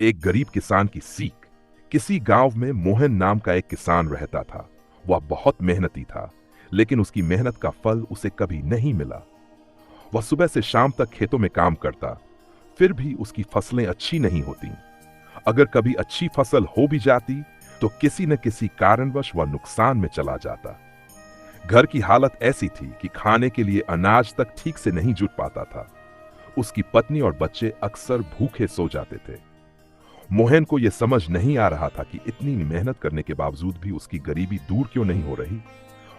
एक गरीब किसान की सीख। किसी गांव में मोहन नाम का एक किसान रहता था। वह बहुत मेहनती था, लेकिन उसकी मेहनत का फल उसे कभी नहीं मिला। वह सुबह से शाम तक खेतों में काम करता, फिर भी उसकी फसलें अच्छी नहीं होती। अगर कभी अच्छी फसल हो भी जाती तो किसी न किसी कारणवश वह नुकसान में चला जाता। घर की हालत ऐसी थी कि खाने के लिए अनाज तक ठीक से नहीं जुट पाता था। उसकी पत्नी और बच्चे अक्सर भूखे सो जाते थे। मोहन को यह समझ नहीं आ रहा था कि इतनी मेहनत करने के बावजूद भी उसकी गरीबी दूर क्यों नहीं हो रही।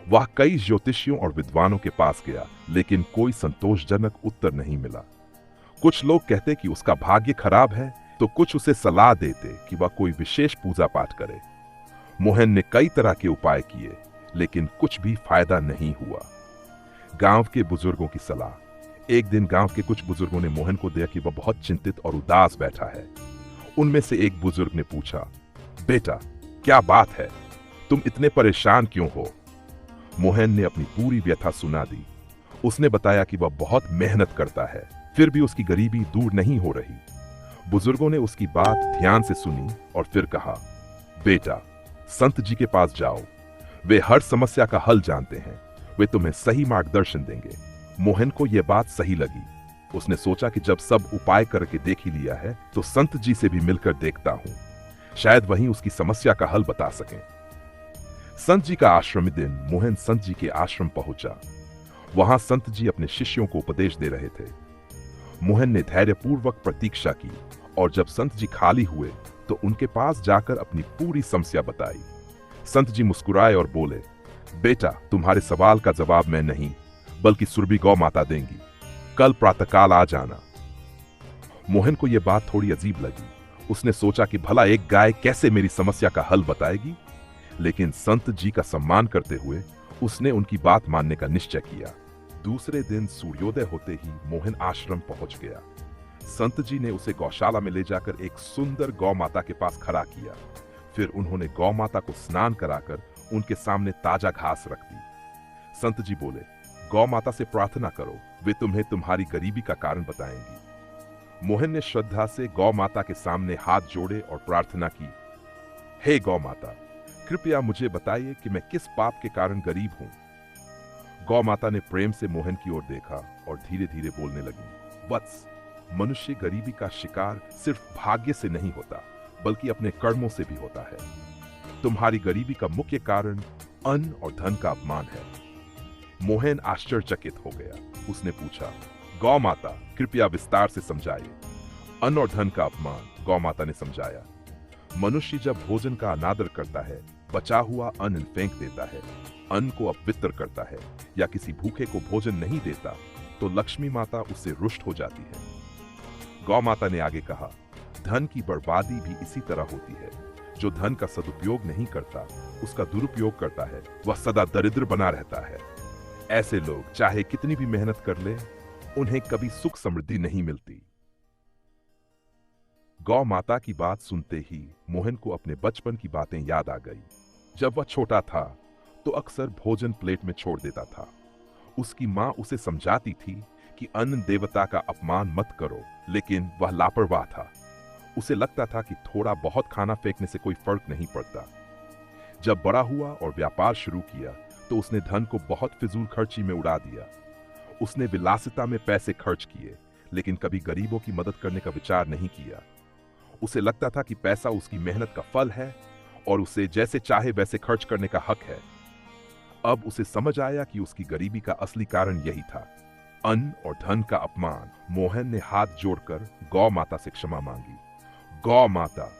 वह कई ज्योतिषियों और विद्वानों के पास गया, लेकिन कोई संतोषजनक उत्तर नहीं मिला। कुछ लोग कहते कि उसका भाग्य खराब है, तो कुछ उसे सलाह देते कि वह कोई विशेष पूजा पाठ करे। मोहन ने कई तरह के उपाय किए, लेकिन कुछ भी फायदा नहीं हुआ। गांव के बुजुर्गों की सलाह। एक दिन गांव के कुछ बुजुर्गों ने मोहन को देखा कि वह बहुत चिंतित और उदास बैठा है। उनमें से एक बुजुर्ग ने पूछा, बेटा, क्या बात है? तुम इतने परेशान क्यों हो? मोहन ने अपनी पूरी व्यथा सुना दी। उसने बताया कि वह बहुत मेहनत करता है, फिर भी उसकी गरीबी दूर नहीं हो रही। बुजुर्गों ने उसकी बात ध्यान से सुनी और फिर कहा, बेटा, संत जी के पास जाओ। वे हर समस्या का हल जानते हैं। वे तुम्हें सही मार्गदर्शन देंगे। मोहन को यह बात सही लगी। उसने सोचा कि जब सब उपाय करके देख ही लिया है, तो संत जी से भी मिलकर देखता हूं। शायद वहीं उसकी समस्या का हल बता सकें। संत जी का आश्रम दिन मोहन संत जी के आश्रम पहुंचा। वहां संत जी अपने शिष्यों को उपदेश दे रहे थे। मोहन ने धैर्यपूर्वक प्रतीक्षा की, और जब संत जी खाली हुए तो उनके पास जाकर अपनी पूरी समस्या बताई। संत जी मुस्कुराए और बोले, बेटा, तुम्हारे सवाल का जवाब मैं नहीं, बल्कि सुरभि गौ माता देंगी। कल प्रातःकाल आ जाना। मोहन को यह बात थोड़ी अजीब लगी। उसने सोचा कि भला एक गाय कैसे मेरी समस्या का हल बताएगी, लेकिन संत जी का सम्मान करते हुए उसने उनकी बात मानने का निश्चय किया। दूसरे दिन सूर्योदय होते ही मोहन आश्रम पहुंच गया। संत जी ने उसे गौशाला में ले जाकर एक सुंदर गौ माता के पास खड़ा किया। फिर उन्होंने गौ माता को स्नान कराकर उनके सामने ताजा घास रख दी। संत जी बोले, गौ माता से प्रार्थना करो, वे तुम्हें तुम्हारी गरीबी का कारण बताएंगी। मोहन ने श्रद्धा से गौ माता के सामने हाथ जोड़े और प्रार्थना की, हे गौ माता, कृपया मुझे बताइए कि मैं किस पाप के कारण गरीब हूं। गौ माता ने प्रेम से मोहन की ओर देखा और धीरे धीरे बोलने लगी, वत्स, मनुष्य गरीबी का शिकार सिर्फ भाग्य से नहीं होता, बल्कि अपने कर्मों से भी होता है। तुम्हारी गरीबी का मुख्य कारण अन्न और धन का अपमान है। मोहन आश्चर्यचकित हो गया। उसने पूछा, गौ माता, कृपया विस्तार से समझाइए। अन्न और धन का अपमान, गौ माता ने समझाया। मनुष्य जब भोजन का अनादर करता है, बचा हुआ अन्न फेंक देता है, अन्न को अपवित्र करता है, या किसी भूखे को भोजन नहीं देता, तो लक्ष्मी माता उससे रुष्ट हो जाती है। गौ माता ने आगे कहा, धन की बर्बादी भी इसी तरह होती है। जो धन का सदुपयोग नहीं करता, उसका दुरुपयोग करता है, वह सदा दरिद्र बना रहता है। ऐसे लोग चाहे कितनी भी मेहनत कर ले, उन्हें कभी सुख समृद्धि नहीं मिलती। गौ माता की बात सुनते ही मोहन को अपने बचपन की बातें याद आ गई। जब वह छोटा था तो अक्सर भोजन प्लेट में छोड़ देता था। उसकी माँ उसे समझाती थी कि अन्न देवता का अपमान मत करो, लेकिन वह लापरवाह था। उसे लगता था कि थोड़ा बहुत खाना फेंकने से कोई फर्क नहीं पड़ता। जब बड़ा हुआ और व्यापार शुरू किया तो उसने धन को बहुत फिजूल खर्ची में उड़ा दिया। उसने विलासिता में पैसे खर्च किए, लेकिन कभी गरीबों की मदद करने का विचार नहीं किया। उसे लगता था कि पैसा उसकी मेहनत का फल है और उसे जैसे चाहे वैसे खर्च करने का हक है। अब उसे समझ आया कि उसकी गरीबी का असली कारण यही था, अन्न और धन का अपमान। मोहन ने हाथ जोड़कर गौ माता से क्षमा मांगी। गौ माता,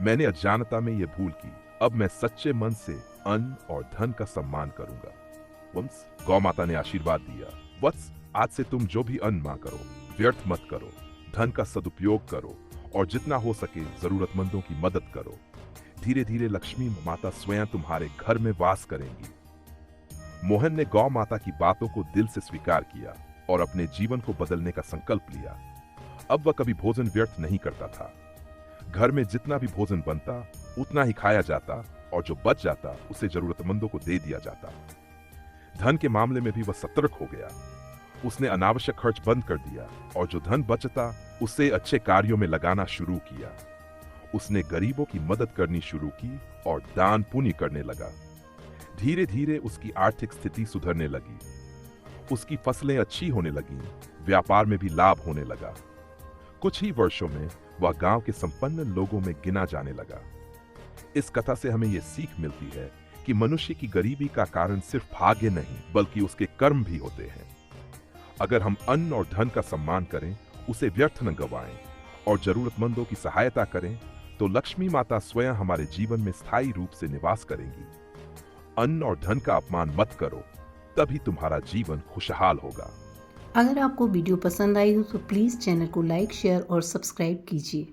मैंने अज्ञानता में यह भूल की। अब मैं सच्चे मन से अन्न और धन का सम्मान करूंगा। वंश, गौ माता ने आशीर्वाद दिया। वत्स, आज से तुम जो भी अन्न मांग करो, व्यर्थ मत करो, धन का सदुपयोग करो और जितना हो सके जरूरतमंदों की मदद करो। धीरे धीरे लक्ष्मी माता स्वयं तुम्हारे घर में वास करेंगी। मोहन ने गौ माता की बातों को दिल से स्वीकार किया और अपने जीवन को बदलने का संकल्प लिया। अब वह कभी भोजन व्यर्थ नहीं करता था। घर में जितना भी भोजन बनता, उतना ही खाया जाता और जो बच जाता उसे जरूरतमंदों को दे दिया जाता। धन के मामले में भी वह सतर्क हो गया। उसने अनावश्यक खर्च बंद कर दिया और जो धन बचता उसे अच्छे कार्यों में लगाना शुरू किया। उसने गरीबों की मदद करनी शुरू की और दान पुण्य करने लगा। धीरे धीरे उसकी आर्थिक स्थिति सुधरने लगी, उसकी फसलें अच्छी होने लगीं, व्यापार में भी लाभ होने लगा। कुछ ही वर्षों में वह गांव के संपन्न लोगों में गिना जाने लगा। इस कथा से हमें यह सीख मिलती है कि मनुष्य की गरीबी का कारण सिर्फ भाग्य नहीं बल्कि उसके कर्म भी होते हैं। अगर हम अन्न और धन का सम्मान करें, उसे व्यर्थ न गवाएं और जरूरतमंदों की सहायता करें, तो लक्ष्मी माता स्वयं हमारे जीवन में स्थायी रूप से निवास करेंगी। अन्न और धन का अपमान मत करो, तभी तुम्हारा जीवन खुशहाल होगा। अगर आपको वीडियो पसंद आई हो तो प्लीज़ चैनल को लाइक, शेयर और सब्सक्राइब कीजिए।